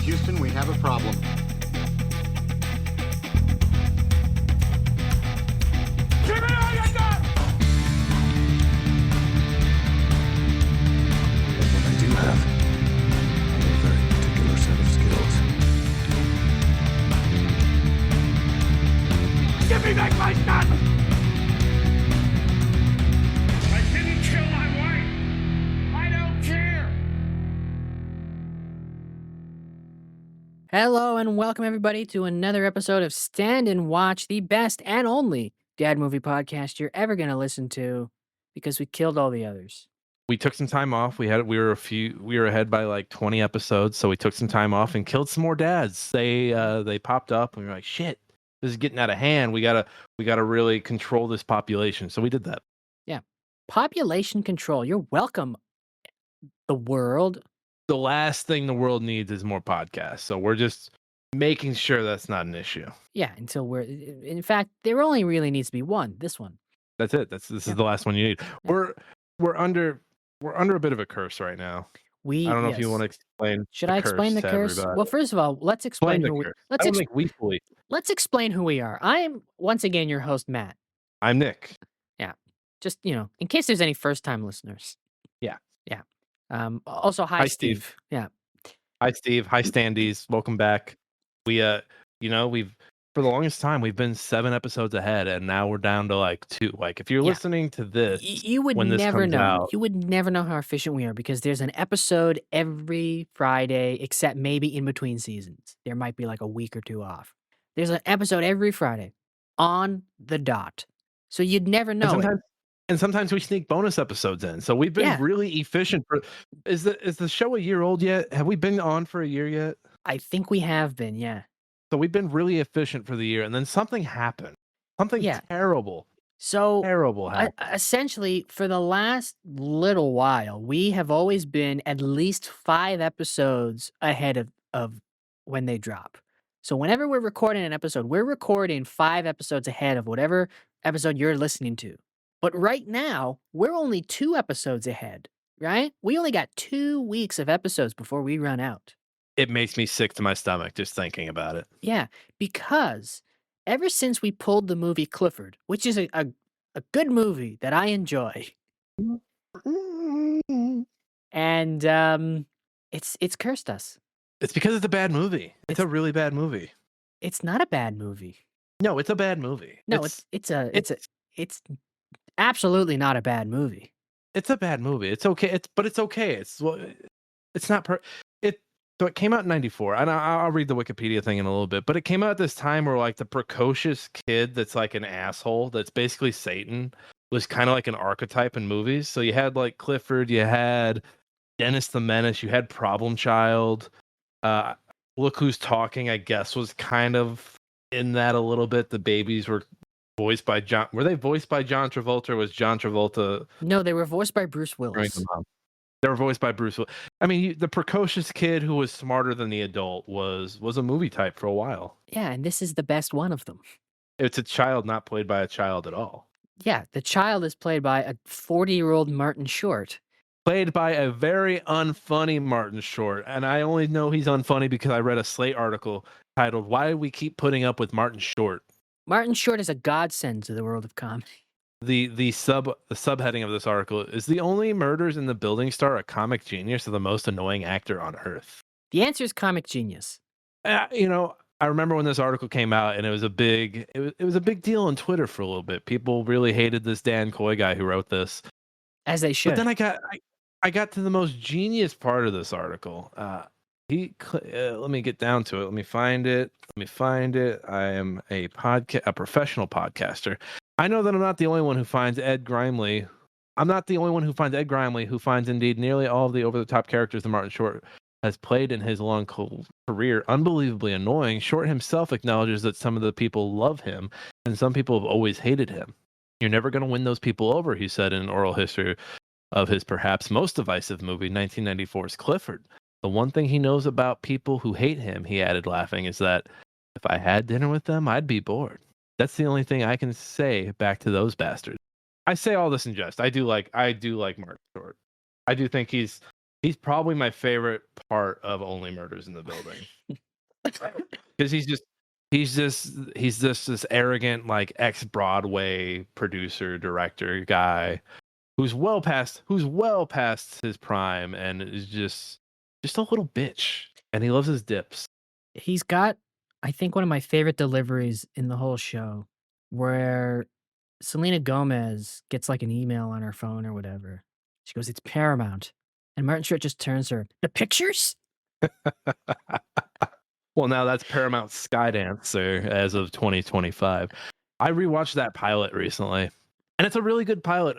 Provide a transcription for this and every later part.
Houston, we have a problem. Give me all you got! But what I do have are a very particular set of skills. Give me back my gun! I didn't kill my wife! I don't care! Hello and welcome everybody to another episode of Stand and Watch, the best and only dad movie podcast you're ever going to listen to because we killed all the others. We took some time off. We were ahead by like 20 episodes, so we took some time off and killed some more dads. They popped up and we were like, shit, this is getting out of hand. We gotta really control this population. So we did that. Population control. You're welcome, the world. The last thing the world needs is more podcasts. So we're just making sure that's not an issue. Yeah, until in fact, there only really needs to be one, this one. That's it. This is the last one you need. Yeah. We're under a bit of a curse right now. I don't know if you want to explain. Should I explain the curse? Everybody. Well, first of all, let's explain who we let's explain who we are. I'm once again your host, Matt. I'm Nick. Just, in case there's any first-time listeners. Yeah. Yeah. Also, hi, Steve. Yeah. Hi, Steve. Hi, Standees. Welcome back. We've for the longest time we've been 7 episodes ahead, and now we're down to like 2. Like, if you're listening to this, you would when this never comes know. out, You would never know how efficient we are because there's an episode every Friday, except maybe in between seasons. There might be like a week or 2 off. There's an episode every Friday on the dot, so you'd never know. And sometimes we sneak bonus episodes in. So we've been really efficient. Is the show a year old yet? Have we been on for a year yet? I think we have been, yeah. So we've been really efficient for the year, and then something happened. Something terrible. So Terrible happened. essentially, for the last little while, we have always been at least 5 episodes ahead of when they drop. So whenever we're recording an episode, we're recording 5 episodes ahead of whatever episode you're listening to. But right now, we're only 2 episodes ahead, right? We only got 2 weeks of episodes before we run out. It makes me sick to my stomach just thinking about it. Yeah, because ever since we pulled the movie Clifford, which is a good movie that I enjoy, and it's cursed us. It's because it's a bad movie. It's a really bad movie. It's not a bad movie. No, it's a bad movie. No, it's absolutely not a bad movie. It's a bad movie. It's okay. It's okay. It's not So it came out in 94, and I'll read the Wikipedia thing in a little bit, but it came out at this time where like the precocious kid that's like an asshole, that's basically Satan, was kind of like an archetype in movies. So you had like Clifford, you had Dennis the Menace, you had Problem Child. Look Who's Talking, I guess, was kind of in that a little bit. The babies were voiced by John. Were they voiced by John Travolta, or was John Travolta? No, they were voiced by Bruce Willis. They were voiced by Bruce Willis. I mean, the precocious kid who was smarter than the adult was a movie type for a while. Yeah, and this is the best one of them. It's a child not played by a child at all. Yeah, the child is played by a 40-year-old Martin Short. Played by a very unfunny Martin Short. And I only know he's unfunny because I read a Slate article titled, "Why Do We Keep Putting Up with Martin Short?" Martin Short is a godsend to the world of comedy. The subheading of this article is, "The only murders in the building star a comic genius or the most annoying actor on earth?" The answer is comic genius. I remember when this article came out, and it was a big deal on Twitter for a little bit. People really hated this Dan Coy guy who wrote this, as they should. But then I got to the most genius part of this article. Let me get down to it. Let me find it. I am a professional podcaster. I know that I'm not the only one who finds Ed Grimley. I'm not the only one who finds Ed Grimley, who finds indeed nearly all of the over-the-top characters that Martin Short has played in his long career unbelievably annoying. Short himself acknowledges that some of the people love him, and some people have always hated him. "You're never going to win those people over," he said in an oral history of his perhaps most divisive movie, 1994's Clifford. "The one thing he knows about people who hate him," he added, laughing, "is that if I had dinner with them, I'd be bored. That's the only thing I can say back to those bastards." I say all this in jest. I do like Martin Short. I do think he's He's probably my favorite part of Only Murders in the Building. Because he's just this arrogant, like, ex-Broadway producer, director guy who's well past his prime and is just a little bitch. And he loves his dips. He's got, I think, one of my favorite deliveries in the whole show where Selena Gomez gets like an email on her phone or whatever. She goes, "It's Paramount." And Martin Short just turns to her, "The pictures?" Well, now that's Paramount Skydancer as of 2025. I rewatched that pilot recently, and it's a really good pilot.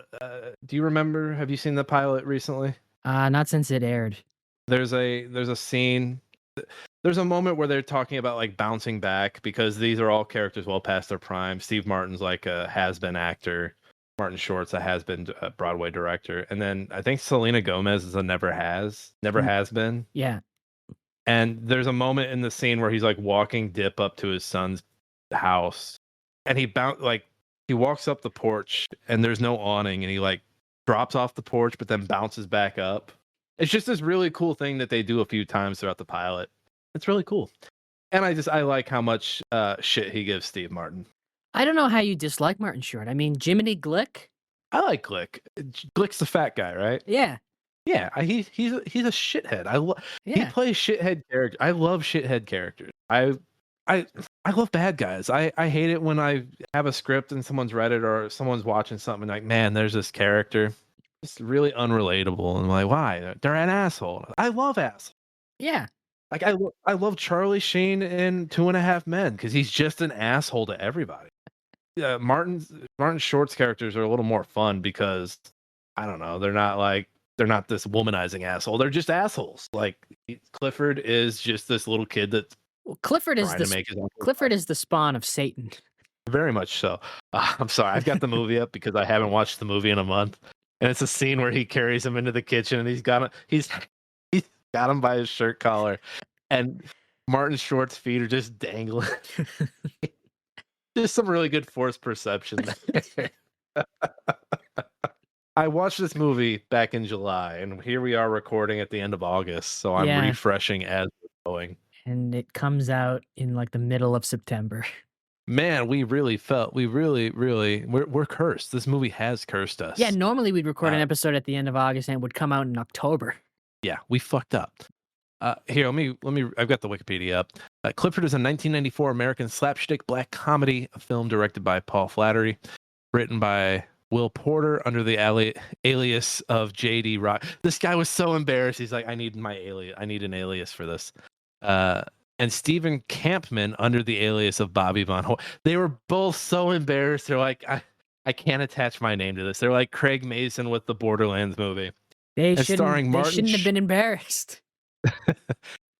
Do you remember? Have you seen the pilot recently? Not since it aired. There's a scene. There's a moment where they're talking about like bouncing back because these are all characters well past their prime. Steve Martin's like a has-been actor. Martin Short's a has-been Broadway director, and then I think Selena Gomez is a never has been. Yeah. And there's a moment in the scene where he's like walking Dip up to his son's house, and he walks up the porch, and there's no awning, and he like drops off the porch, but then bounces back up. It's just this really cool thing that they do a few times throughout the pilot. It's really cool, and I like how much shit he gives Steve Martin. I don't know how you dislike Martin Short. I mean, Jiminy Glick? I like Glick. Glick's the fat guy, right? Yeah. Yeah, he's a shithead. He Yeah. plays shithead character. I love shithead characters. I love bad guys. I hate it when I have a script and someone's read it or someone's watching something like, man, there's this character. It's really unrelatable. And I'm like, why? They're an asshole. I love assholes. Yeah. Like I love Charlie Sheen in 2.5 Men because he's just an asshole to everybody. Martin Short's characters are a little more fun because I don't know, they're not this womanizing asshole. They're just assholes. Like Clifford is just this little kid that's Clifford is Clifford is the spawn of Satan. Very much so. I'm sorry, I've got the movie up because I haven't watched the movie in a month, and it's a scene where he carries him into the kitchen and he's got him by his shirt collar, and Martin Short's feet are just dangling. Just some really good forced perception there. I watched this movie back in July, and here we are recording at the end of August, so I'm refreshing as we're going. And it comes out in like the middle of September. Man, we're cursed. This movie has cursed us. Yeah, normally we'd record an episode at the end of August and it would come out in October. Yeah, we fucked up. Here, let me. I've got the Wikipedia up. Clifford is a 1994 American slapstick black comedy, a film directed by Paul Flattery, written by Will Porter under the alias of J.D. Rock. This guy was so embarrassed. He's like, I need an alias for this. And Stephen Campman under the alias of Bobby Von Hoy. They were both so embarrassed. They're like, I can't attach my name to this. They're like Craig Mason with the Borderlands movie. They shouldn't have been embarrassed.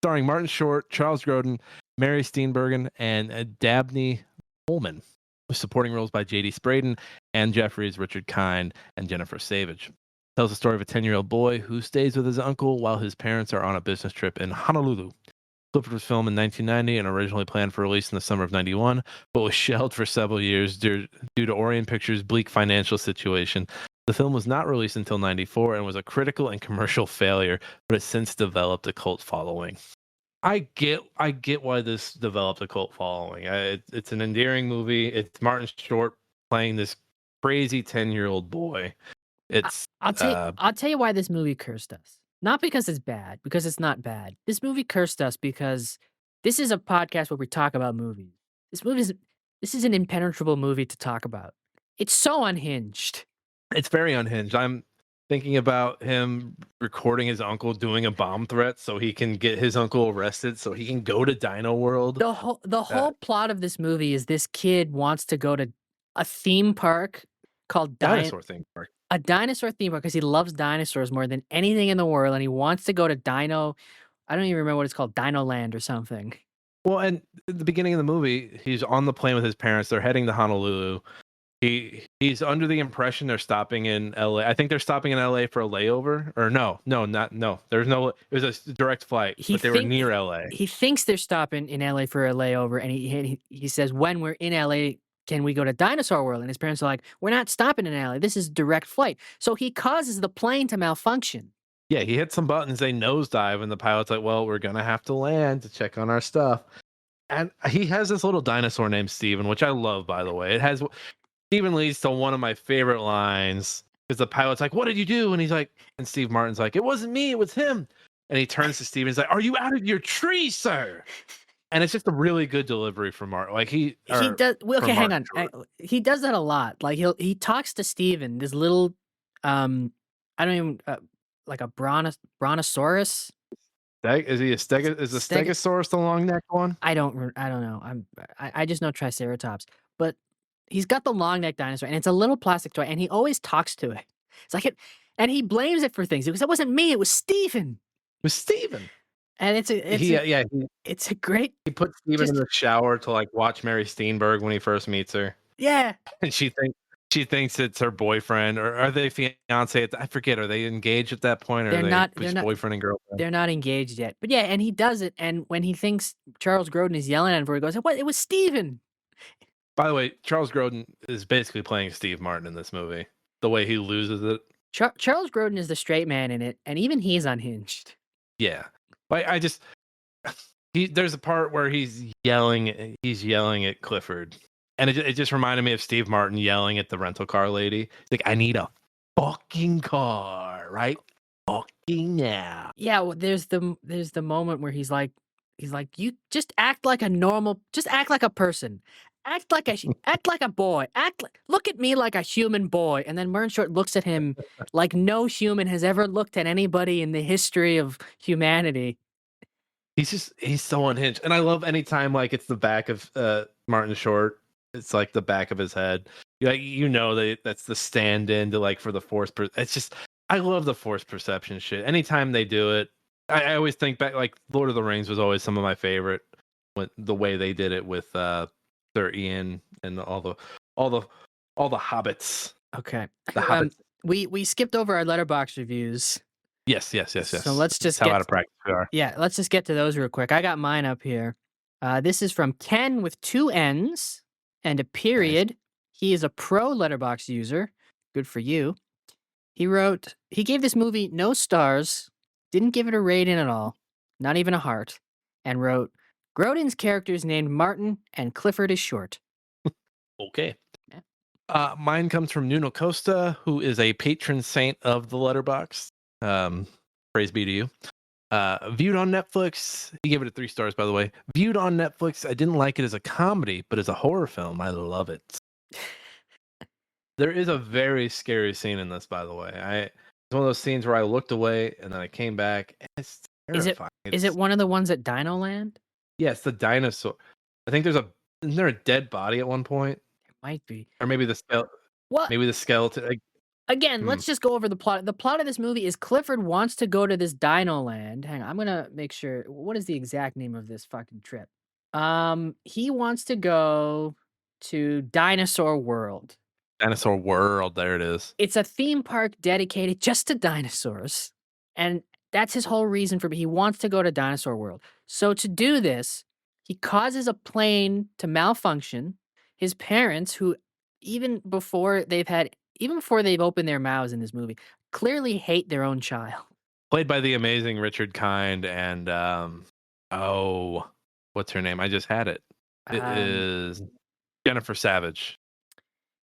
Starring Martin Short, Charles Grodin, Mary Steenburgen, and Dabney Coleman, with supporting roles by J.D. Spraden, Ann Jeffries, Richard Kind, and Jennifer Savage. Tells the story of a 10-year-old boy who stays with his uncle while his parents are on a business trip in Honolulu. Clifford was filmed in 1990 and originally planned for release in the summer of 91, but was shelved for several years due to Orion Pictures' bleak financial situation. The film was not released until 94 and was a critical and commercial failure, but has since developed a cult following. I get why this developed a cult following. It's an endearing movie. It's Martin Short playing this crazy 10-year-old boy. I'll tell you why this movie cursed us. Not because it's bad, because it's not bad. This movie cursed us because this is a podcast where we talk about movies. This is an impenetrable movie to talk about. It's so unhinged. It's very unhinged. I'm thinking about him recording his uncle doing a bomb threat so he can get his uncle arrested so he can go to Dino World. The whole plot of this movie is this kid wants to go to a theme park called Dinosaur Theme Park. A dinosaur theme park because he loves dinosaurs more than anything in the world, and he wants to go to Dino. I don't even remember what it's called, Dino Land or something. Well, and at the beginning of the movie, he's on the plane with his parents. They're heading to Honolulu. He's under the impression they're stopping in LA. I think they're stopping in LA for a layover. Or no. There's no. It was a direct flight, but they were near LA. He thinks they're stopping in LA for a layover, and he says, when we're in LA, can we go to Dinosaur World? And his parents are like, we're not stopping in LA. This is direct flight. So he causes the plane to malfunction. Yeah, he hit some buttons, they nosedive, and the pilot's like, well, we're gonna have to land to check on our stuff. And he has this little dinosaur named Steven, which I love, by the way. It has even leads to one of my favorite lines because the pilot's like, "What did you do?" And he's like, and Steve Martin's like, "It wasn't me, it was him." And he turns to Steven, he's like, "Are you out of your tree, sir?" And it's just a really good delivery from Martin. Like He does. Well, okay, from hang Martin on. Short. He does that a lot. Like he talks to Steven, this little, I don't even like a brontosaurus. Is he a is the Stegosaurus the long neck one? I don't know. I just know Triceratops, but he's got the long neck dinosaur, and it's a little plastic toy, and he always talks to it. It's like and he blames it for things. Because it wasn't me, it was Steven. It was Steven. And it's a great. He put Steven in the shower to like watch Mary Steenburgen when he first meets her. Yeah. And she thinks it's her boyfriend, or are they fiance? I forget. Are they engaged at that point, or They're are they not. just boyfriend and girlfriend? They're not engaged yet. But yeah, and he does it. And when he thinks Charles Grodin is yelling at him, he goes, "What? It was Steven." By the way, Charles Grodin is basically playing Steve Martin in this movie. The way he loses it. Charles Grodin is the straight man in it, and even he's unhinged. Yeah, but there's a part where he's yelling at Clifford, and it just reminded me of Steve Martin yelling at the rental car lady. He's like, "I need a fucking car, right? Fucking now." Yeah, well, there's the moment where he's like, "You just act like a normal, just act like a person, act like a boy, look at me like a human boy." And then Martin Short looks at him like no human has ever looked at anybody in the history of humanity. He's so unhinged, and I love anytime like it's the back of Martin Short. It's like the back of his head. That's the stand-in to like for the force. It's just I love the force perception shit. Anytime they do it, I always think back. Like Lord of the Rings was always some of my favorite. With the way they did it with Sir Ian and all the hobbits. Okay, the hobbits. We skipped over our letterbox reviews. Yes. So let's just get how out of practice we are. Yeah, let's just get to those real quick. I got mine up here. This is from Ken with 2 N's and a period. Nice. He is a pro letterbox user. Good for you. He gave this movie no stars, didn't give it a rating at all, not even a heart, and wrote, Grodin's character is named Martin and Clifford is short. Okay. Yeah. Mine comes from Nuno Costa, who is a patron saint of the letterbox. Praise be to you. Viewed on Netflix. He gave it 3 stars, by the way. Viewed on Netflix. I didn't like it as a comedy, but as a horror film, I love it. There is a very scary scene in this, by the way. It's one of those scenes where I looked away and then I came back. And it's terrifying. Is it one of the ones at Dino Land? Yeah, it's the dinosaur. I think isn't there a dead body at one point? It might be. Or maybe the skeleton. What? Maybe the skeleton. Again, let's just go over the plot. The plot of this movie is Clifford wants to go to this Dino Land. Hang on, I'm gonna make sure. What is the exact name of this fucking trip? He wants to go to Dinosaur World. Dinosaur World, there it is. It's a theme park dedicated just to dinosaurs, and that's his whole reason for. He wants to go to Dinosaur World. So to do this, he causes a plane to malfunction. His parents, who even before they've opened their mouths in this movie, clearly hate their own child. Played by the amazing Richard Kind and what's her name? I just had it. It is Jennifer Savage.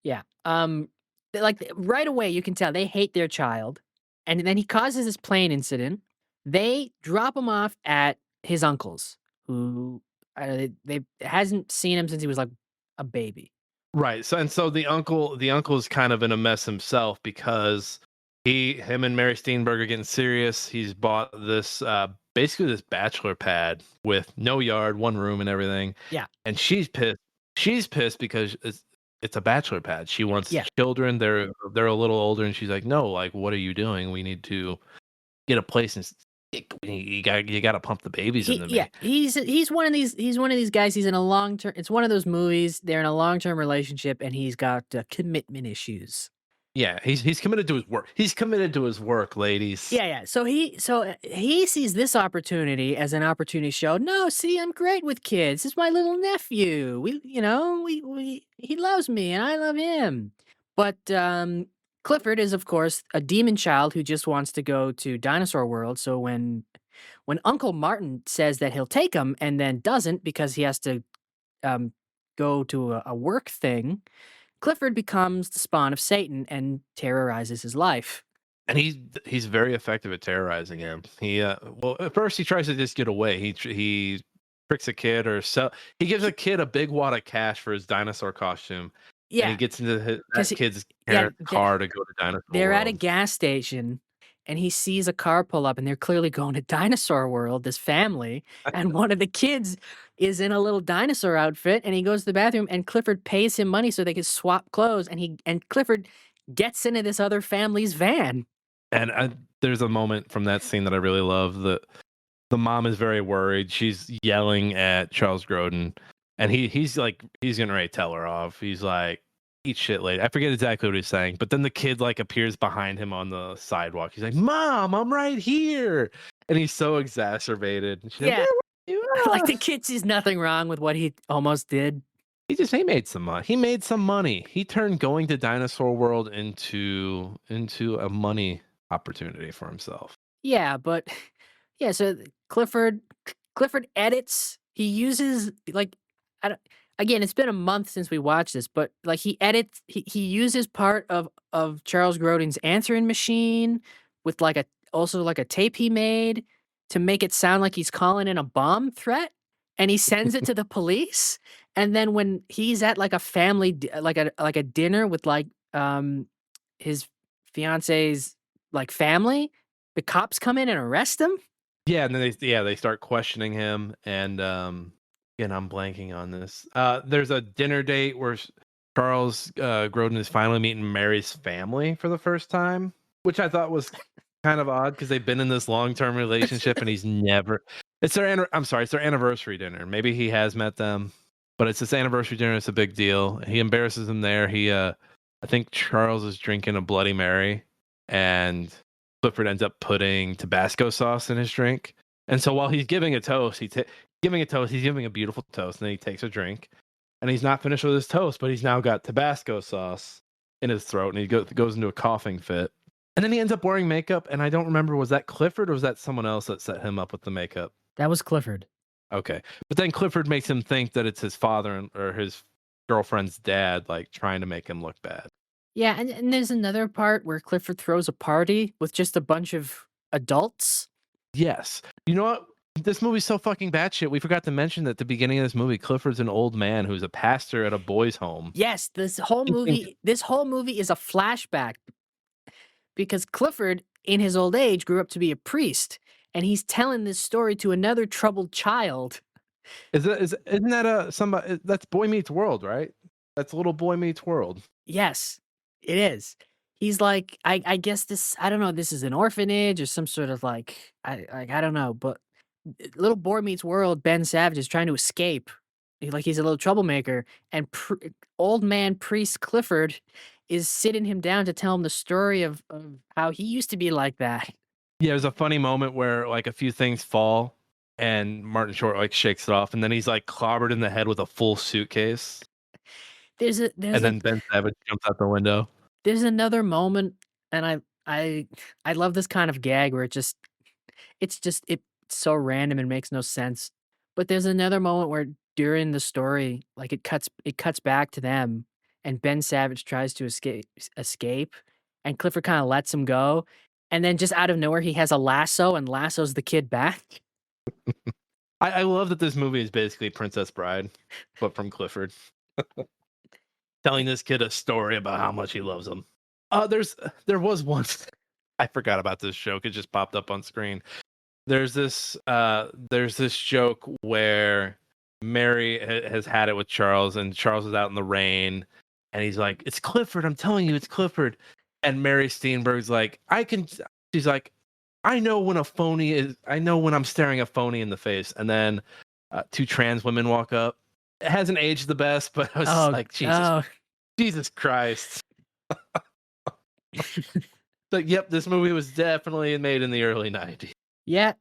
Yeah. Like right away you can tell they hate their child, and then he causes this plane incident. They drop him off at his uncle's, who they hasn't seen him since he was like a baby. Right. So the uncle is kind of in a mess himself because him and Mary Steenburgen are getting serious. He's bought this basically this bachelor pad with no yard, 1 room and everything. Yeah. And she's pissed. She's pissed because it's a bachelor pad. She wants children. They're a little older and she's like, "No, like what are you doing? We need to get a place and you got to pump the babies in the Yeah, he's one of these guys. He's in a long term. It's one of those movies. They're in a long term relationship, and he's got commitment issues. Yeah, he's committed to his work. He's committed to his work, ladies. Yeah. So he sees this opportunity as an opportunity to show. No, see, I'm great with kids. This is my little nephew. He loves me, and I love him. But Clifford is, of course, a demon child who just wants to go to Dinosaur World. So when Uncle Martin says that he'll take him and then doesn't because he has to um, go to a work thing, Clifford becomes the spawn of Satan and terrorizes his life. And he's very effective at terrorizing him. He well, at first he tries to just get away. He tricks a kid or so. He gives a kid a big wad of cash for his dinosaur costume, and he Yeah, gets into because that kid's yeah, car to go to Dinosaur they're at a World. gas station and he sees a car pull up and they're clearly going to Dinosaur World, this family, and one of the kids is in a little dinosaur outfit and he goes to the bathroom and Clifford pays him money so they can swap clothes and Clifford gets into this other family's van. And there's a moment from that scene that I really love. The mom is very worried. She's yelling at Charles Grodin, and he's getting ready to tell her off. He's like, "Eat shit, lady." I forget exactly what he's saying, but then the kid like appears behind him on the sidewalk. He's like, "Mom, I'm right here," and he's so exacerbated. And she's like, Yeah, "Where were you?" like the kid sees nothing wrong with what he almost did. He made some money. He made some money. He turned going to Dinosaur World into a money opportunity for himself. Yeah, but yeah, so Clifford Clifford edits. He uses like I don't, again, it's been a month since we watched this, but like he uses part of Charles Grodin's answering machine with like a also like a tape he made to make it sound like he's calling in a bomb threat and he sends it to the police and then when he's at like a family like a dinner with like his fiance's like family, the cops come in and arrest him? Yeah, and then they start questioning him, and again, I'm blanking on this. There's a dinner date where Charles Grodin is finally meeting Mary's family for the first time, which I thought was kind of odd because they've been in this long-term relationship, and he's never. It's their anniversary dinner. Maybe he has met them, but it's this anniversary dinner. It's a big deal. He embarrasses him there. I think Charles is drinking a Bloody Mary, and Clifford ends up putting Tabasco sauce in his drink. And so while he's giving a toast, he's giving a beautiful toast, and then he takes a drink, and he's not finished with his toast, but he's now got Tabasco sauce in his throat, and he goes into a coughing fit. And then he ends up wearing makeup, and I don't remember, was that Clifford or was that someone else that set him up with the makeup? That was Clifford. Okay, but then Clifford makes him think that it's his father or his girlfriend's dad, like trying to make him look bad. Yeah, and there's another part where Clifford throws a party with just a bunch of adults. Yes. You know what? This movie's so fucking batshit. We forgot to mention that at the beginning of this movie, Clifford's an old man who's a pastor at a boys' home. Yes, this whole movie is a flashback because Clifford in his old age grew up to be a priest and he's telling this story to another troubled child. Isn't that somebody that's Boy Meets World, right? That's Little Boy Meets World. Yes, it is. He's like, I guess this, I don't know, this is an orphanage or some sort of like, I don't know, but Little Boy Meets World, Ben Savage is trying to escape. He's a little troublemaker, and old man priest Clifford is sitting him down to tell him the story of how he used to be like that. Yeah, there's a funny moment where like a few things fall and Martin Short like shakes it off, and then he's like clobbered in the head with a full suitcase. Then Ben Savage jumps out the window. There's another moment, and I love this kind of gag where it's so random and makes no sense. But there's another moment where during the story, like it cuts back to them, and Ben Savage tries to escape, and Clifford kind of lets him go, and then just out of nowhere he has a lasso and lassos the kid back. I love that this movie is basically Princess Bride, but from Clifford. Telling this kid a story about how much he loves him. There was one. I forgot about this joke. It just popped up on screen. There's this joke where Mary has had it with Charles, and Charles is out in the rain, and he's like, "It's Clifford. I'm telling you, it's Clifford." And Mary Steenburgen's like, She's like, I know when I'm staring a phony in the face. And then two trans women walk up. It hasn't aged the best, but I was just like, Jesus Christ. Like, yep, this movie was definitely made in the early 90s. Yeah.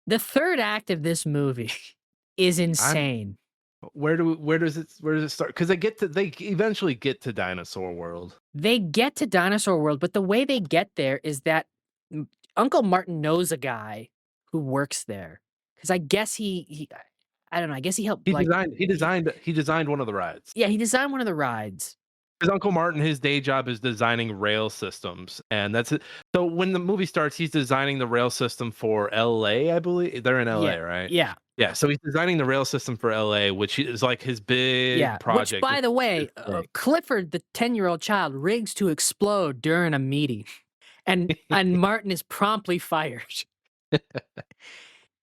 The third act of this movie is insane. Where does it start? Because they eventually get to Dinosaur World. They get to Dinosaur World, but the way they get there is that Uncle Martin knows a guy who works there. Because I guess he I don't know. I guess he helped. He designed one of the rides. Yeah, he designed one of the rides. Because Uncle Martin, his day job is designing rail systems, and that's it. So when the movie starts, he's designing the rail system for LA, I believe. They're in LA, right? Yeah. Yeah. So he's designing the rail system for LA, which is like his big project. Which, by the way, Clifford, the 10-year-old child, rigs to explode during a meeting, and Martin is promptly fired.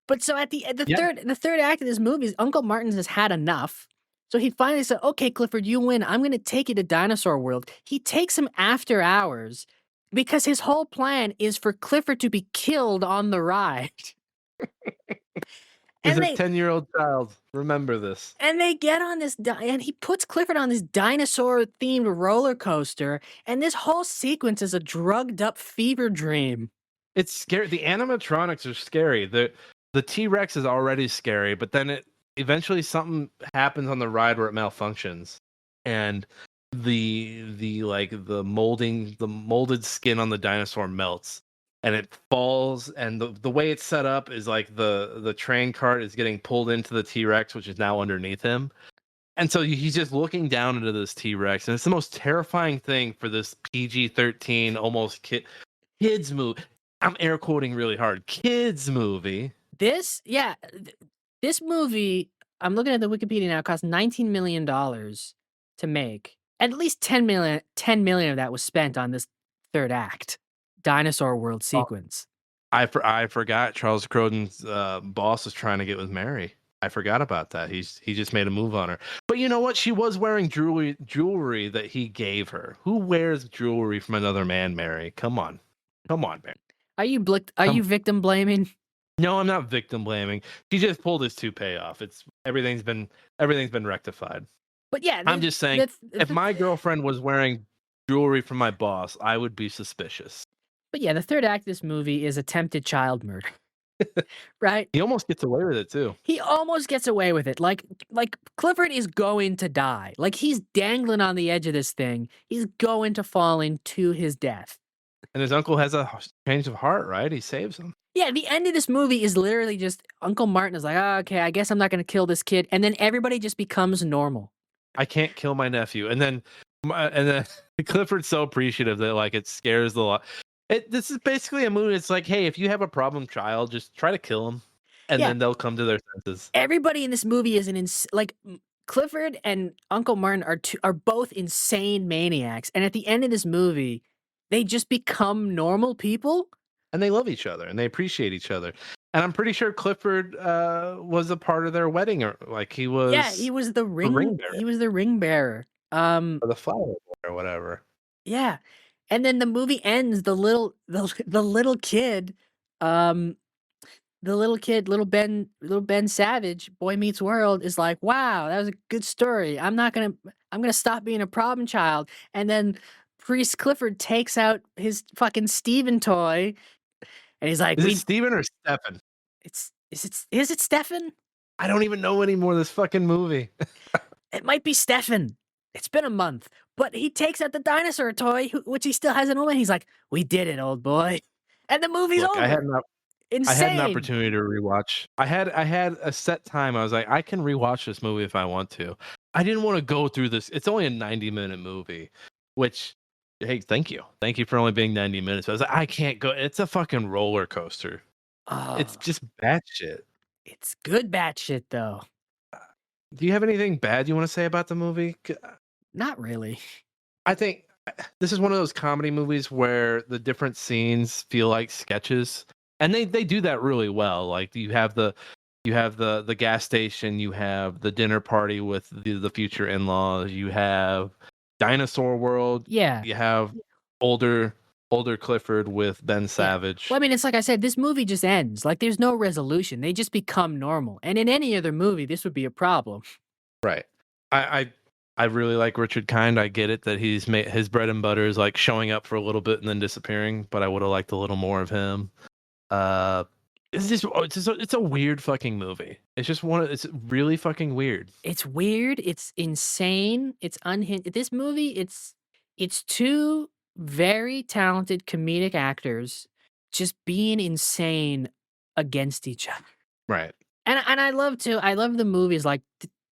But so at the third act of this movie, Uncle Martin has had enough. So he finally said, "Okay, Clifford, you win. I'm going to take you to Dinosaur World." He takes him after hours because his whole plan is for Clifford to be killed on the ride. He's a 10-year-old child. Remember this. And they get on this, and he puts Clifford on this dinosaur-themed roller coaster, and this whole sequence is a drugged-up fever dream. It's scary. The animatronics are scary. The T-Rex is already scary, but then eventually something happens on the ride where it malfunctions, and the molded skin on the dinosaur melts, and it falls, and the way it's set up is like the train cart is getting pulled into the T-Rex, which is now underneath him. And so he's just looking down into this T-Rex, and it's the most terrifying thing for this PG-13 almost kids movie. I'm air quoting really hard. Kids movie. This movie, I'm looking at the Wikipedia now, cost $19 million to make. At least $10 million of that was spent on this third act, Dinosaur World sequence. I forgot Charles Grodin's boss was trying to get with Mary. I forgot about that. He just made a move on her. But you know what? She was wearing jewelry that he gave her. Who wears jewelry from another man, Mary? Come on, Mary. Are you victim blaming? No, I'm not victim blaming. She just pulled his toupee off. Everything's been rectified. But yeah, I'm just saying, if my girlfriend was wearing jewelry from my boss, I would be suspicious. But yeah, the third act of this movie is attempted child murder. Right? He almost gets away with it too. He almost gets away with it. Like Clifford is going to die. Like he's dangling on the edge of this thing. He's going to fall into his death. And his uncle has a change of heart, right? He saves him. Yeah, the end of this movie is literally just Uncle Martin is like, "Oh, okay, I guess I'm not going to kill this kid," and then everybody just becomes normal. I can't kill my nephew, and then Clifford's so appreciative that like it scares the lot. This is basically a movie. It's like, hey, if you have a problem child, just try to kill him, and then they'll come to their senses. Everybody in this movie is Clifford and Uncle Martin are both insane maniacs, and at the end of this movie, they just become normal people. And they love each other, and they appreciate each other. And I'm pretty sure Clifford was a part of their wedding, or like he was. Yeah, he was the ring bearer. He was the ring bearer. Or the flower boy or whatever. Yeah, and then the movie ends. The little kid, little Ben Savage, Boy Meets World, is like, "Wow, that was a good story. I'm gonna stop being a problem child." And then Priest Clifford takes out his fucking Steven toy. And he's like, "Is it Steven or Stefan?" Is it Stefan? I don't even know anymore. This fucking movie. It might be Stefan. It's been a month, but he takes out the dinosaur toy, which he still has in home. He's like, "We did it, old boy," and the movie's over. I had an opportunity to rewatch. I had a set time. I was like, I can rewatch this movie if I want to. I didn't want to go through this. It's only a 90-minute movie, which. Hey, thank you for only being 90 minutes. I was like, I can't go. It's a fucking roller coaster. It's just bad shit. It's good bad shit, though. Do you have anything bad you want to say about the movie? Not really. I think this is one of those comedy movies where the different scenes feel like sketches, and they do that really well. Like you have the gas station, you have the dinner party with the future in-laws, you have Dinosaur World. Yeah. You have older Clifford with Ben Savage. Well, I mean, it's like I said, this movie just ends. Like there's no resolution. They just become normal. And in any other movie, this would be a problem. Right. I really like Richard Kind. I get it that he's made his bread and butter is like showing up for a little bit and then disappearing, but I would have liked a little more of him. it's a weird fucking movie. It's just it's really fucking weird. It's weird, it's insane, it's unhinged. This movie, it's 2 very talented comedic actors just being insane against each other. Right. And I love the movies, like,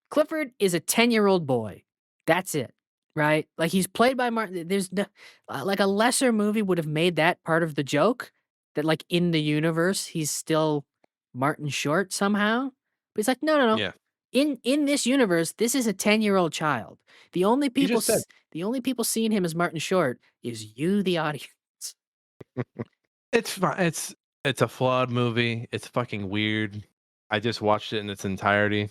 Clifford is a 10-year-old boy. That's it, right? Like, he's played by Martin there's no like, a lesser movie would have made that part of the joke, that, like, in the universe, he's still Martin Short somehow. But it's like, "No, no, no. Yeah. In this universe, this is a 10-year-old child. You just said The only people seeing him as Martin Short is you, the audience." it's fine. It's a flawed movie. It's fucking weird. I just watched it in its entirety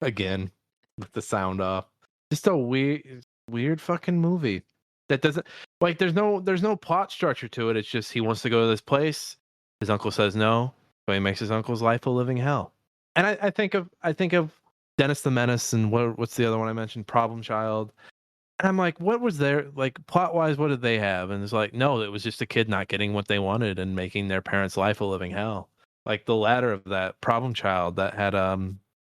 again with the sound off. Just a weird fucking movie that doesn't like. There's no plot structure to it. It's just he wants to go to this place. His uncle says no, so he makes his uncle's life a living hell. And I think of Dennis the Menace and what's the other one I mentioned? Problem Child. And I'm like, what was their like plot wise? What did they have? And it's like, no, it was just a kid not getting what they wanted and making their parents' life a living hell. Like the latter of that Problem Child that had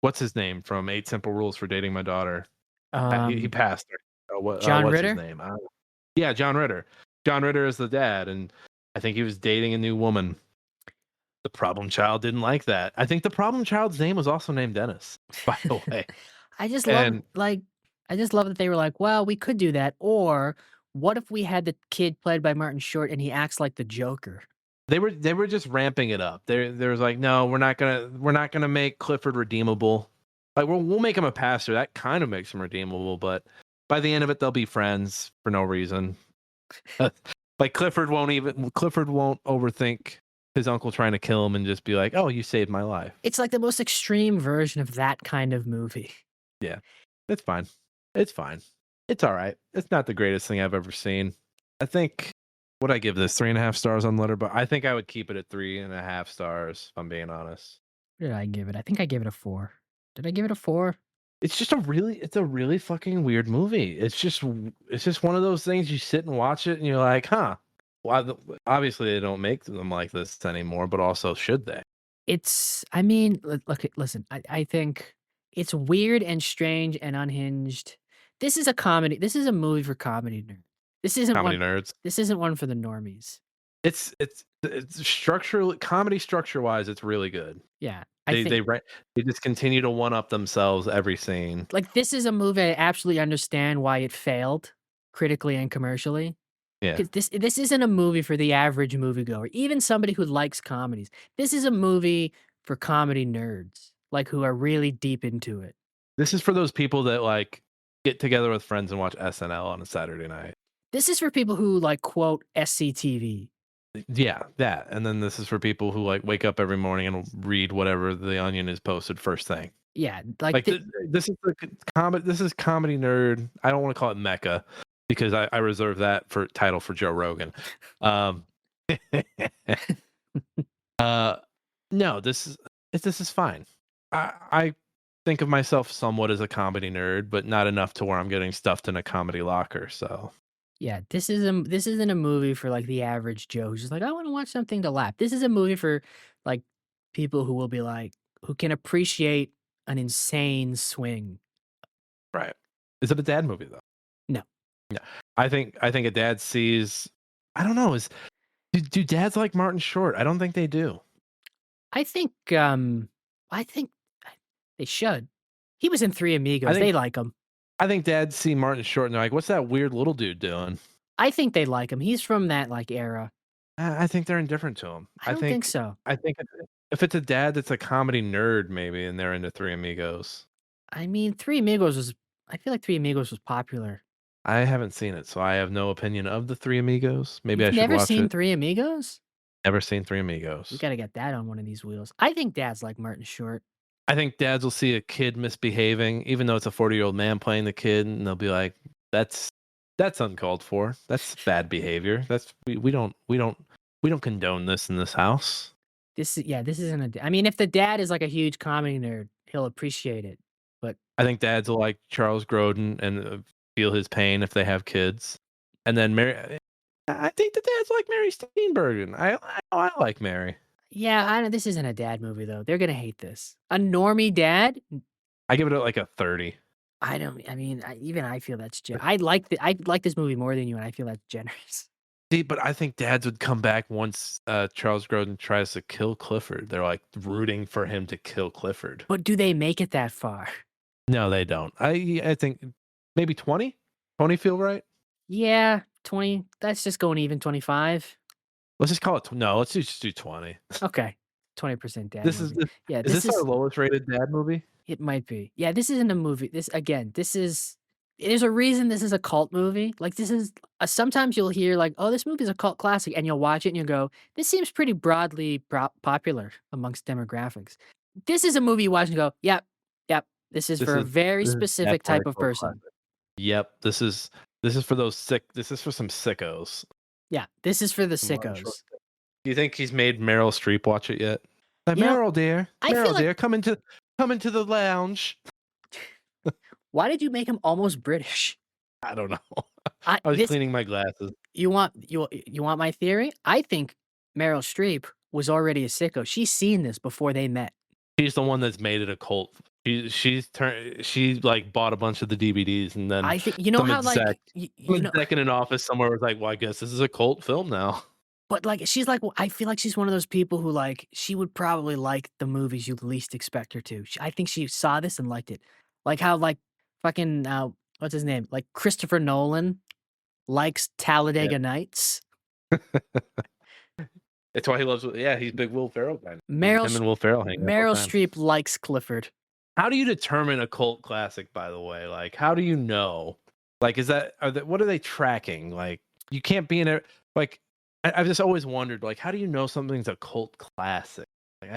what's his name from Eight Simple Rules for Dating My Daughter. He Um, passed. John What's his Ritter? name? Yeah, John Ritter. John Ritter is the dad, and I think he was dating a new woman. The Problem Child didn't like that. I think the Problem Child's name was also named Dennis, by the way. I just love And like, I just love that they were like, "Well, we could do that," or, "What if we had the kid played by Martin Short and he acts like the Joker?" they were just ramping it up. There was like, no, we're not gonna make Clifford redeemable. Like we'll make him a pastor. That kind of makes him redeemable, but by the end of it, they'll be friends for no reason. Like Clifford won't overthink his uncle trying to kill him and just be like, "Oh, you saved my life." It's like the most extreme version of that kind of movie. Yeah, it's fine. It's fine. It's all right. It's not the greatest thing I've ever seen. I think would I give this 3.5 stars on Letterboxd? I think I would keep it at 3.5 stars. If I'm being honest. What did I give it? I think I gave it a 4. Did I give it a 4? It's a really fucking weird movie. It's just one of those things you sit and watch it and you're like, huh. Well, obviously they don't make them like this anymore, but also should they? It's I mean, look, listen, I think it's weird and strange and unhinged. This is a comedy. This is a movie for comedy nerds. This isn't Comedy one nerds. this isn't one for the normies. It's structurally comedy structure wise, it's really good. Yeah, I think They just continue to one up themselves every scene. like this is a movie I absolutely understand why it failed critically and commercially. Yeah. 'Cause this isn't a movie for the average moviegoer, even somebody who likes comedies. This is a movie for comedy nerds, like, who are really deep into it. This is for those people that like get together with friends and watch SNL on a Saturday night. This is for people who, like, quote SCTV. Yeah, that. And then this is for people who like wake up every morning and read whatever the Onion is posted first thing. Yeah, like, Like this is the comedy. This is comedy nerd. I don't want to call it Mecca because I reserve that for title for Joe Rogan. Um, no, this is fine. I think of myself somewhat as a comedy nerd, but not enough to where I'm getting stuffed in a comedy locker. So yeah, this isn't a movie for, like, the average Joe who's just like, "I wanna watch something to laugh." This is a movie for, like, people who will be like who can appreciate an insane swing. right, is it a dad movie though? No. Yeah, I think a dad sees. I don't know. Do dads like Martin Short? I don't think they do. I think, I think they should. He was in Three I Amigos, think they like him. I think dads see Martin Short and they're like, "What's that weird little dude doing?" I think they like him. He's from that, like, era. I think they're indifferent to him. I don't think so. I think if it's a dad that's a comedy nerd, maybe, and they're into Three Amigos. I mean, Three Amigos was I feel like Three Amigos was popular. I haven't seen it, so I have no opinion of the Three Amigos. Maybe I You've should never watch seen it. Three Amigos? Never seen Three We Amigos. gotta get that on one of these wheels. I think dads like Martin Short. I think dads will see a kid misbehaving, even though it's a 40-year-old man playing the kid, and they'll be like, "That's uncalled for. That's bad behavior. That's we don't condone this in this house." This isn't a I mean, if the dad is, like, a huge comedy nerd, he'll appreciate it, but I think dads will like Charles Grodin and feel his pain if they have kids. And then Mary, I think the dads like Mary Steenburgen. I like Mary. Yeah, I don't this isn't a dad movie, though. They're gonna hate this. A normie dad? I give it like a 30. I don't I mean, even I feel that's I like this movie more than you, and I feel that's generous. See, but I think dads would come back once Charles Grodin tries to kill Clifford. They're like rooting for him to kill Clifford. But do they make it that far? No, they don't. I think maybe 20. 20 feel right. Yeah, 20. That's just going even 25. Let's just call it. No, let's just do 20. Okay. 20% dad This is movie. the, Yeah, is this this our is lowest rated dad movie? it might be. Yeah, this isn't a movie. This is there's a reason this is a cult movie. Like this is sometimes you'll hear like, "Oh, this movie's a cult classic," and you'll watch it and you'll go, "This seems pretty broadly popular amongst demographics." This is a movie you watch and go, "Yep, yep, this is This for a is very this is specific definitely type of a cult person." classic. Yep, this is for those sick. This is for some sickos. Yeah, this is for the Some Martin Short. sickos. Do you think he's made Meryl Streep watch it yet? Like, You know, Meryl, dear, I feel Meryl, like dear, come into the lounge. why did you make him almost British? I don't know. I I was this cleaning my glasses. you want my theory? I think Meryl Streep was already a sicko. She's seen this before they met. She's the one that's made it a cult. She like bought a bunch of the DVDs, and then I think you know some how exec, like you know, in an office somewhere was like, "Well, I guess this is a cult film now." but like she's like I feel like she's one of those people who like she would probably like the movies you least expect her to. I think she saw this and liked it, like how like fucking what's his name? Like Christopher Nolan likes Yeah, Talladega Nights. it's why he loves. Yeah, he's a big Will Ferrell guy. Meryl Him S- and Will Ferrell hang out all Meryl the time. Streep likes Clifford. How do you determine a cult classic? By the way, like, how do you know? Like, what are they tracking? Like, you can't be in it. Like, I've just always wondered, like, how do you know something's a cult classic? Like,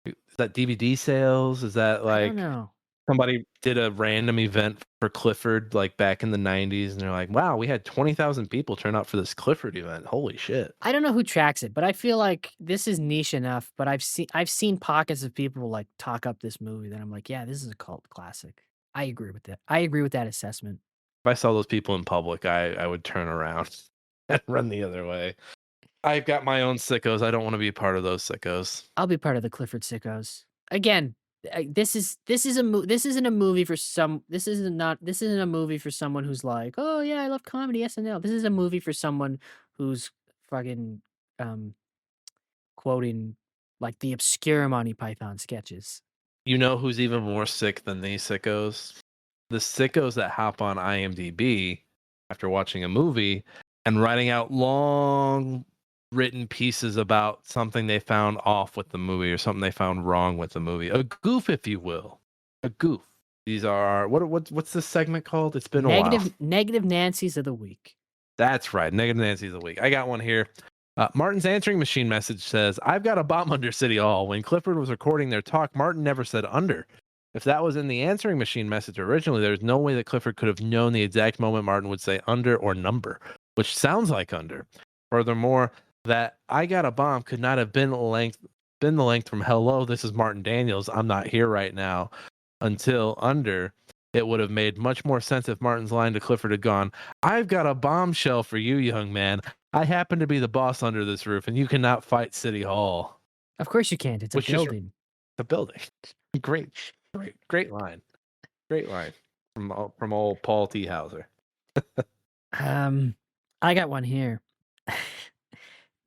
is that DVD sales? Is that I don't like know. somebody did a random event for Clifford, like back in the '90s, and they're like, "Wow, we had 20,000 people turn out for this Clifford event. Holy shit!" I don't know who tracks it, but I feel like this is niche enough, but I've seen pockets of people like talk up this movie that I'm like, yeah, this is a cult classic. I agree with that. I agree with that assessment. If I saw those people in public, I would turn around and run the other way. I've got my own sickos. I don't want to be a part of those sickos. I'll be part of the Clifford sickos. Again, this isn't a movie for this isn't a movie for someone who's like, "Oh yeah, I love comedy SNL." This is a movie for someone who's fucking um quoting like the obscure Monty Python sketches. You know who's even more sick than these sickos? The sickos that hop on IMDb after watching a movie and writing out long written pieces about something they found off with the movie or something they found wrong with the movie. A goof, if you will. A goof. These are what's this segment called? It's been a while. Negative Nancy's of the week. That's right. Negative Nancy's of the week. I got one here. Martin's answering machine message says, "I've got a bomb under City Hall. When Clifford was recording their talk, Martin never said under. If that was in the answering machine message originally, there's no way that Clifford could have known the exact moment Martin would say under or number, which sounds like under. Furthermore, that I got a bomb could not have been the length from hello, this is Martin Daniels, I'm not here right now, until under. It would have made much more sense if Martin's line to Clifford had gone, I've got a bombshell for you, young man. I happen to be the boss under this roof, and you cannot fight City Hall." Of course you can't. It's a Which is building. the building. Great line. Great line from old Paul T. Hauser. I got one here.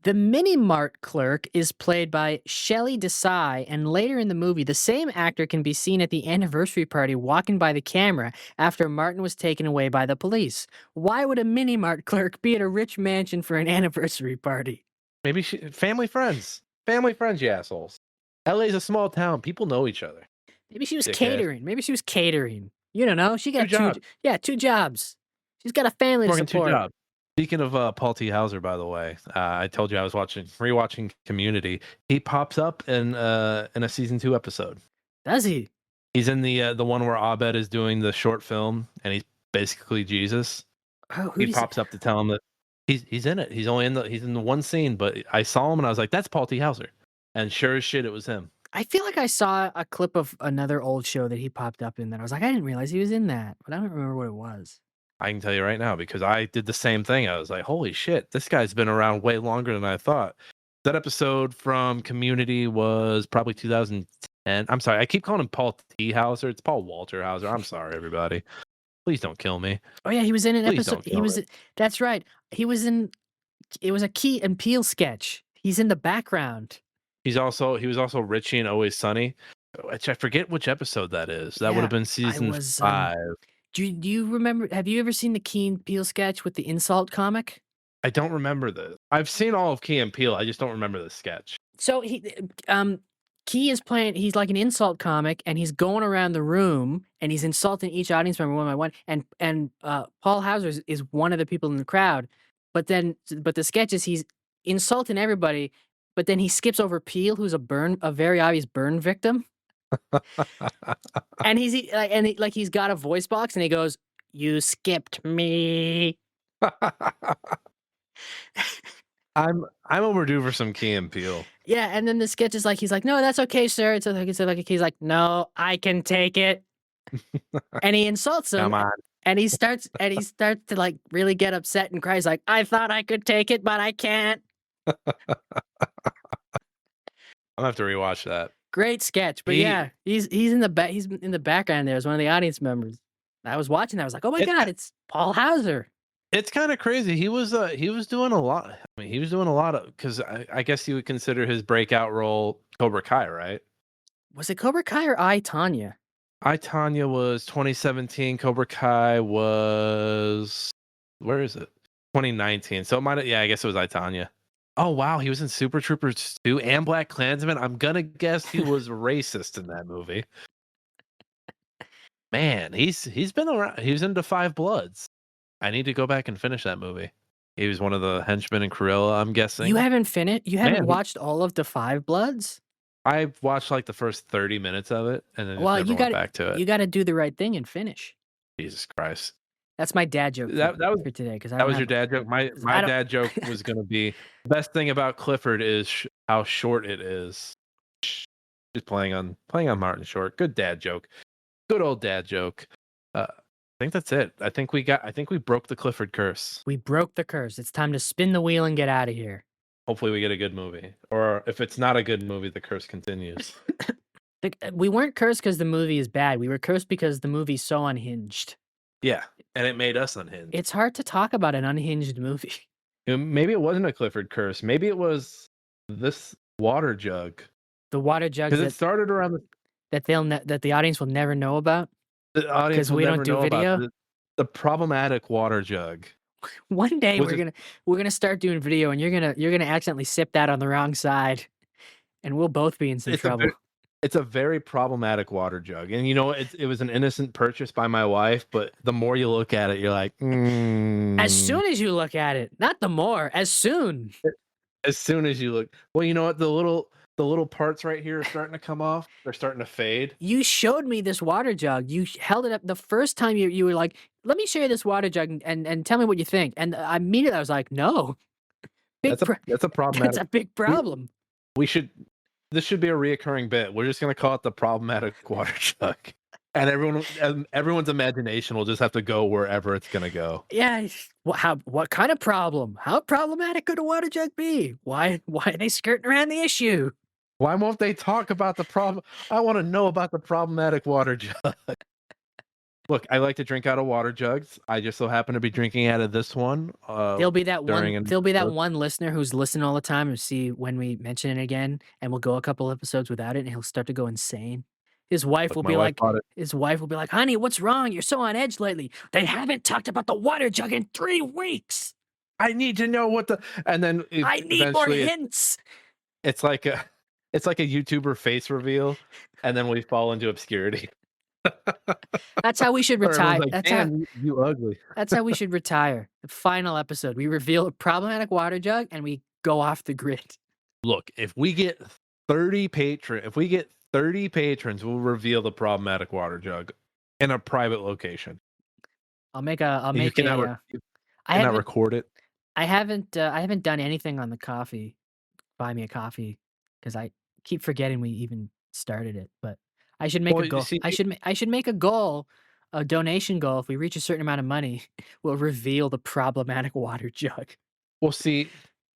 The Mini Mart clerk is played by Shelley Desai, and later in the movie, the same actor can be seen at the anniversary party walking by the camera after Martin was taken away by the police. Why would a Mini Mart clerk be at a rich mansion for an anniversary party? Maybe family friends. Family friends, you assholes. LA's a small town. People know each other. Maybe she was Dickhead. catering. Maybe she was catering. You don't know. She got Two jobs. two jobs. She's got a family to Working two support. jobs. Speaking of Paul T. Hauser, by the way, I told you I was rewatching Community. He pops up in a season 2 episode. Does he? He's in the one where Abed is doing the short film, and he's basically Jesus. Oh, He pops up to tell him that he's in it. He's in the one scene, but I saw him and I was like, that's Paul T. Hauser. And sure as shit, it was him. I feel like I saw a clip of another old show that he popped up in that I was like, I didn't realize he was in that, but I don't remember what it was. I can tell you right now because I did the same thing. I was like, holy shit, this guy's been around way longer than I thought. That episode from Community was probably 2010. I'm sorry, I keep calling him Paul T. Hauser. It's Paul Walter Hauser. I'm sorry, everybody. Please don't kill me. Oh yeah, he was in an Please episode. don't He kill was. me. That's right. He was in. It was a Key and Peele sketch. He's in the background. He was also Richie and Always Sunny, which I forget which episode that is. That would Yeah, have been I season was. 5. Do you remember? Have you ever seen the Key and Peele sketch with the insult comic? I don't remember this. I've seen all of Key and Peele. I just don't remember the sketch. So Key is playing. He's like an insult comic, and he's going around the room and he's insulting each audience member one by one. And Paul Hauser is one of the people in the crowd. But the sketch is he's insulting everybody, but then he skips over Peele, who's a very obvious burn victim, and he's got a voice box, and he goes, "You skipped me." I'm overdue for some Key and Peele. Yeah, and then the sketch is like, he's like, "No, that's okay, sir." It's like he's like, "No, I can take it," and he insults him. Come on. And he starts to like really get upset and cries like, "I thought I could take it, but I can't." I'm gonna have to rewatch that. Great sketch, but yeah, he's in the background there as one of the audience members. I was watching that, I was like, "Oh my god, it's Paul Hauser." It's kind of crazy. He was doing a lot. I mean, he was doing a lot of, because I guess you would consider his breakout role Cobra Kai, right? Was it Cobra Kai or I, Tonya? I, Tonya was 2017. Cobra Kai was, where is it? 2019. So it might have, yeah, I guess it was I, Tonya. Oh wow, he was in Super Troopers 2 and Black Klansman. I'm gonna guess he was racist in that movie. Man, he's been around. He was into Five Bloods. I need to go back and finish that movie. He was one of the henchmen in Cruella, I'm guessing. You haven't watched all of the Five Bloods? I watched like the first 30 minutes of it and then Well, just never went back to it. You got to do the right thing and finish. Jesus Christ. That's my dad joke for today. That was your dad joke. My dad joke was going to be, the best thing about Clifford is how short it is. Just playing on Martin Short. Good dad joke. Good old dad joke. I think that's it. I think we broke the Clifford curse. We broke the curse. It's time to spin the wheel and get out of here. Hopefully we get a good movie. Or if it's not a good movie, the curse continues. We weren't cursed because the movie is bad. We were cursed because the movie's so unhinged. Yeah, and it made us unhinged. It's hard to talk about an unhinged movie. Maybe it wasn't a Clifford curse. Maybe it was this water jug. The water jug because it started around that the audience will never know about. The audience will we never don't do know video. about the problematic water jug. One day we're gonna start doing video, and you're gonna accidentally sip that on the wrong side, and we'll both be in some trouble. It's a very problematic water jug, and you know it was an innocent purchase by my wife, but the more you look at it, you're like, As soon as you look at it, not the more. As soon as you look. Well, you know what? The little parts right here are starting to come off. They're starting to fade. You showed me this water jug. You held it up the first time you were like, "Let me show you this water jug and tell me what you think." And immediately I was like, "No." That's a problem. That's a big problem. This should be a reoccurring bit. We're just gonna call it the problematic water jug. And everyone's imagination will just have to go wherever it's gonna go. Yeah. What kind of problem? How problematic could a water jug be? Why are they skirting around the issue? Why won't they talk about the problem? I want to know about the problematic water jug. Look, I like to drink out of water jugs. I just so happen to be drinking out of this one. There'll be that one listener who's listening all the time and see when we mention it again, and we'll go a couple episodes without it, and he'll start to go insane. His wife will be like, "Honey, what's wrong? You're so on edge lately. They haven't talked about the water jug in 3 weeks. I need to know and then I need more hints." It's like a YouTuber face reveal, and then we fall into obscurity. That's how we should retire. Like, you ugly. That's how we should retire. The final episode, we reveal a problematic water jug, and we go off the grid. Look, if we get 30 patrons, we'll reveal the problematic water jug in a private location. I cannot record it. I haven't done anything on the coffee. Buy me a coffee, because I keep forgetting we even started it. But I should make a goal. I should make a goal, a donation goal. If we reach a certain amount of money, we'll reveal the problematic water jug. Well, see,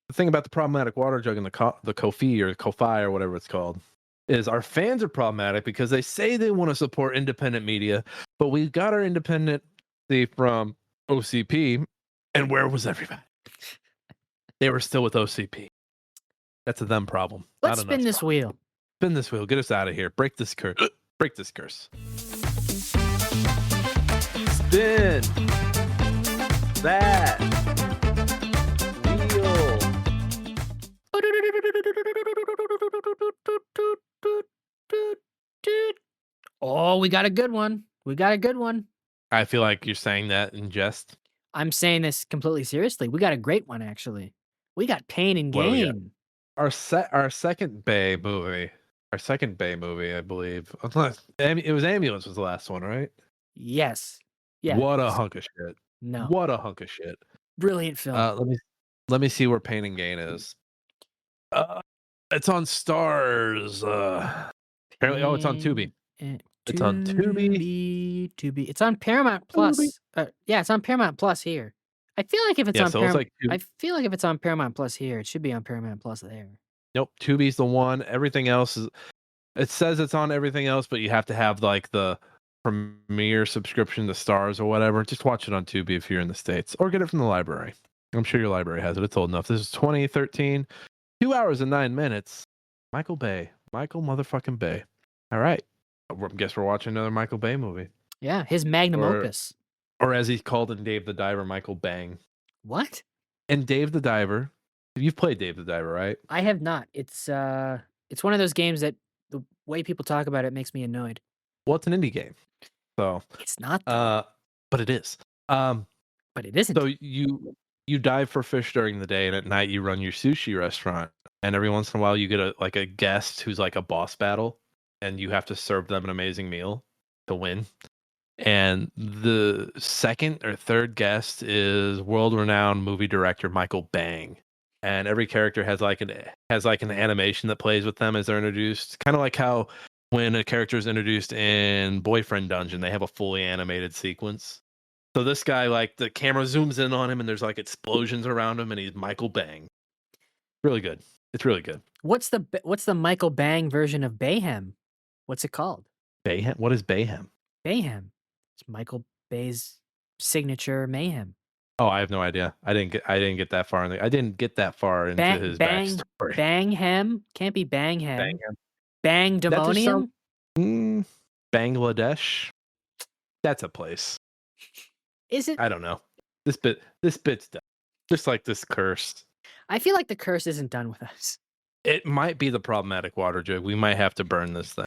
the thing about the problematic water jug and the Kofi or Kofi or whatever it's called is our fans are problematic because they say they want to support independent media, but we got our independent from OCP, and where was everybody? They were still with OCP. That's a them problem. Let's spin this wheel. Spin this wheel. Get us out of here. Break this curse. Break this curse. Spin that wheel. Oh, we got a good one. We got a good one. I feel like you're saying that in jest. I'm saying this completely seriously. We got a great one, actually. We got Pain and Gain. Our second Bay movie. Our second Bay movie, I believe. Unless it was Ambulance was the last one, right? Yes. Yeah. What a hunk of shit. No. What a hunk of shit. Brilliant film. Let me see where Pain and Gain is. It's on Stars. Apparently, it's on Tubi. It's on Tubi. It's on Paramount Plus. Yeah, it's on Paramount Plus here. I feel like if it's on Paramount, I feel like if it's on Paramount Plus here, it should be on Paramount Plus there. Nope, Tubi's the one. Everything else is. It says it's on everything else, but you have to have like the premiere subscription to Stars or whatever. Just watch it on Tubi if you're in the States, or get it from the library. I'm sure your library has it. It's old enough. This is 2013, 2 hours and 9 minutes. Michael motherfucking Bay. All right. I guess we're watching another Michael Bay movie. Yeah, his magnum opus. Or as he's called in Dave the Diver, Michael Bang. What? And Dave the Diver. You've played Dave the Diver, right? I have not. It's one of those games that the way people talk about it makes me annoyed. Well, it's an indie game. So it's not but it is. But it isn't. So you dive for fish during the day, and at night you run your sushi restaurant. And every once in a while you get a guest who's like a boss battle, and you have to serve them an amazing meal to win. And the second or third guest is world-renowned movie director Michael Bang. And every character has like an animation that plays with them as they're introduced. Kind of like how when a character is introduced in Boyfriend Dungeon, they have a fully animated sequence. So this guy, like the camera zooms in on him and there's like explosions around him, and he's Michael Bang. Really good. It's really good. What's the Michael Bang version of Bayhem? What's it called? Bayhem? What is Bayhem? Bayhem. It's Michael Bay's signature mayhem. Oh, I have no idea. I didn't get that far I didn't get that far into his backstory. Banghem? Can't be Banghem. Bangdemonium? Bangladesh? That's a place. Is it? I don't know. This bit's done. Just like this curse. I feel like the curse isn't done with us. It might be the problematic water jug. We might have to burn this thing.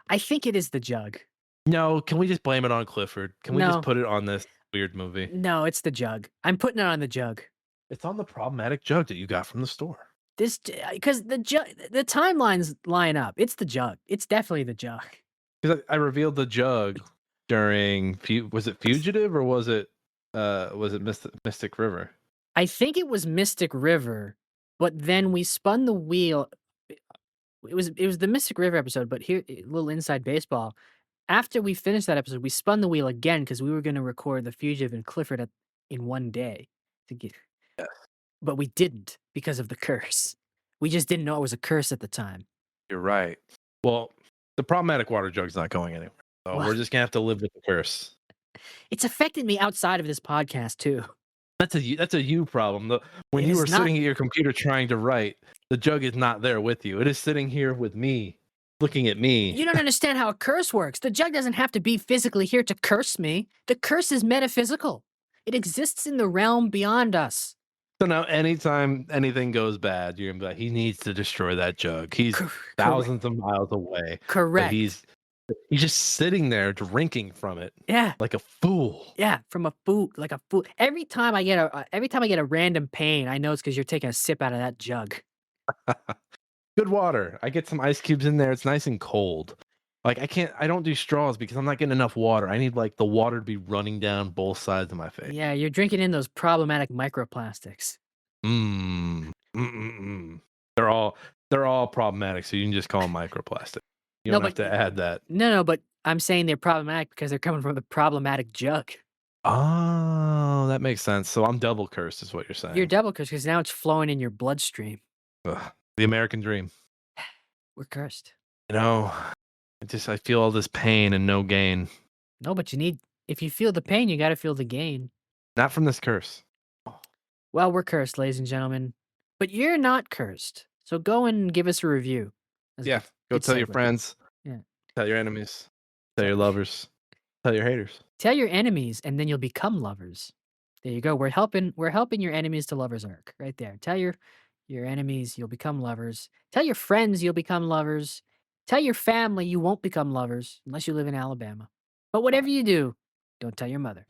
I think it is the jug. No, can we just blame it on Clifford? Can we just put it on this weird movie? No, it's the jug. I'm putting it on the jug. It's on the problematic jug that you got from the store. This because the timelines line up. It's the jug. It's definitely the jug. Because I revealed the jug during was it Fugitive or was it Mystic River? I think it was Mystic River, but then we spun the wheel. It was the Mystic River episode, but here a little inside baseball. After we finished that episode, we spun the wheel again because we were going to record The Fugitive and Clifford in one day. Yes. But we didn't because of the curse. We just didn't know it was a curse at the time. You're right. Well, the problematic water jug's not going anywhere. So we're just going to have to live with the curse. It's affected me outside of this podcast, too. That's a you problem. When you were sitting at your computer trying to write, the jug is not there with you. It is sitting here with me. Looking at me. You don't understand how a curse works. The jug doesn't have to be physically here to curse me. The curse is metaphysical. It exists in the realm beyond us. So now anytime anything goes bad, you're going to be like, he needs to destroy that jug. He's thousands of miles away. Correct. But he's just sitting there drinking from it. Yeah. Like a fool. Yeah, like a fool. Every time I get a random pain, I know it's because you're taking a sip out of that jug. Good water. I get some ice cubes in there. It's nice and cold. Like I don't do straws because I'm not getting enough water. I need like the water to be running down both sides of my face. Yeah, you're drinking in those problematic microplastics. They're all problematic, so you can just call them microplastic. You don't have to add that. No, but I'm saying they're problematic because they're coming from the problematic jug. Oh, Oh, that makes sense. So I'm double cursed, is what you're You're saying. double cursed because now it's flowing in your bloodstream. Ugh, the American dream. We're cursed. I feel all this pain and no gain. No, but if you feel the pain, you got to feel the gain. Not from this curse. Well, we're cursed, ladies and gentlemen, but you're not cursed. So go and give us a review. That's a Yeah, go good tell your segue. friends. Yeah. Tell your enemies. Tell your lovers. Tell your haters. Tell your enemies, and then you'll become lovers. There you go. We're helping your enemies to lovers arc right there. Tell your enemies you'll become lovers. Tell your friends you'll become lovers. Tell your family you won't become lovers unless you live in Alabama. But whatever you do, don't tell your mother.